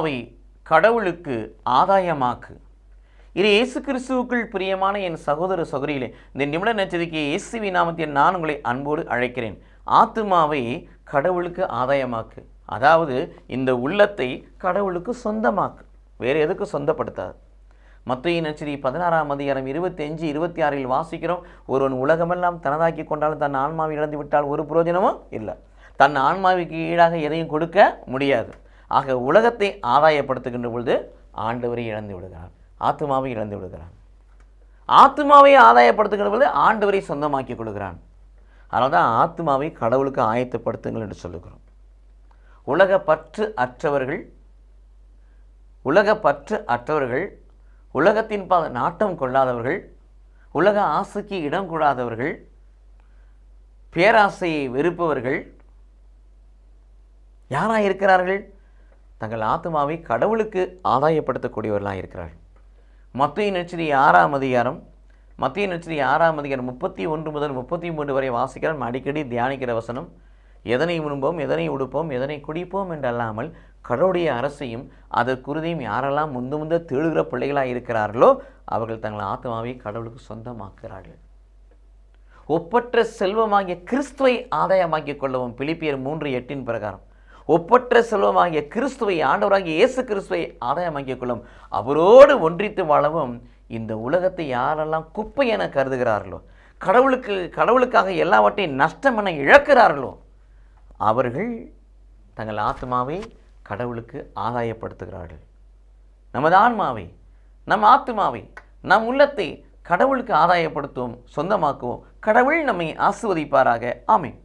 ஆத்துமாவை கடவுளுக்கு ஆதாயமாக்கு. இது இயேசு கிறிஸ்துவுக்குள் பிரியமான என் சகோதர சகோதரிகளே, இந்த நிமிட நச்சரிக்கை இயேசுவின் நாமத்தில் நான் உங்களை அன்போடு அழைக்கிறேன். ஆத்துமாவை கடவுளுக்கு ஆதாயமாக்கு. அதாவது இந்த உள்ளத்தை கடவுளுக்கு சொந்தமாக்கு, வேறு எதுக்கு சொந்தப்படுத்தாது. மத்தேயு நற்செய்தி 16ஆம் அதிகாரம் 25, 26 வாசிக்கிறோம். ஒருவன் உலகமெல்லாம் தனதாக்கி கொண்டாலும் தன் ஆன்மாவை இழந்து விட்டால் ஒரு பிரயோஜனமும் இல்லை. தன் ஆன்மாவுக்கு ஈடாக எதையும் கொடுக்க முடியாது. ஆக உலகத்தை ஆதாயப்படுத்துகின்ற பொழுது ஆண்டவரை இழந்து விடுகிறான், ஆத்துமாவை இழந்து விடுகிறான். ஆத்துமாவை ஆதாயப்படுத்துகின்ற பொழுது ஆண்டவரை சொந்தமாக்கி கொள்கிறான். அதனால தான் ஆத்துமாவை கடவுளுக்கு ஆயத்தப்படுத்துங்கள் என்று சொல்லுகிறோம். உலகப்பற்று அற்றவர்கள், உலகத்தின் நாட்டம் கொள்ளாதவர்கள், உலக ஆசைக்கு இடம் கொள்ளாதவர்கள், பேராசையை வெறுப்பவர்கள் யாராக இருக்கிறார்கள்? தங்கள் ஆத்மாவை கடவுளுக்கு ஆதாயப்படுத்தக்கூடியவர்களாக இருக்கிறார்கள். மத்தேயு நற்செய்தி 6ஆம் அதிகாரம் 31 முதல் 33 வரை வாசிக்கிறோம். அடிக்கடி தியானிக்கிற வசனம், எதனை உண்போம், எதனை உடுப்போம், எதனை குடிப்போம் என்றல்லாமல் கடவுளுடைய அரசையும் அதற்குருதையும் யாரெல்லாம் முந்த தேடுகிற பிள்ளைகளாக இருக்கிறார்களோ அவர்கள் தங்கள் ஆத்மாவை கடவுளுக்கு சொந்தமாக்குகிறார்கள். ஒப்பற்ற செல்வமாகிய கிறிஸ்துவை ஆதாயமாக்கிக் கொள்ளவும். பிலிப்பியர் 3:8 பிரகாரம் ஒப்பற்ற செல்வமாகிய கிறிஸ்துவை, ஆண்டவராகிய இயேசு கிறிஸ்துவை ஆதாயமாக்கிக் கொள்ளும். அவரோடு ஒன்றித்து வாழவும். இந்த உலகத்தை யாரெல்லாம் குப்பை என கருதுகிறார்களோ, கடவுளுக்காக எல்லாவற்றையும் நஷ்டம் என இழக்கிறார்களோ அவர்கள் தங்கள் ஆத்மாவை கடவுளுக்கு ஆதாயப்படுத்துகிறார்கள். நமது ஆன்மாவை, நம் ஆத்மாவை, நம் உள்ளத்தை கடவுளுக்கு ஆதாயப்படுத்துவோம், சொந்தமாக்குவோம். கடவுள் நம்மை ஆசீர்வதிப்பாராக. ஆமென்.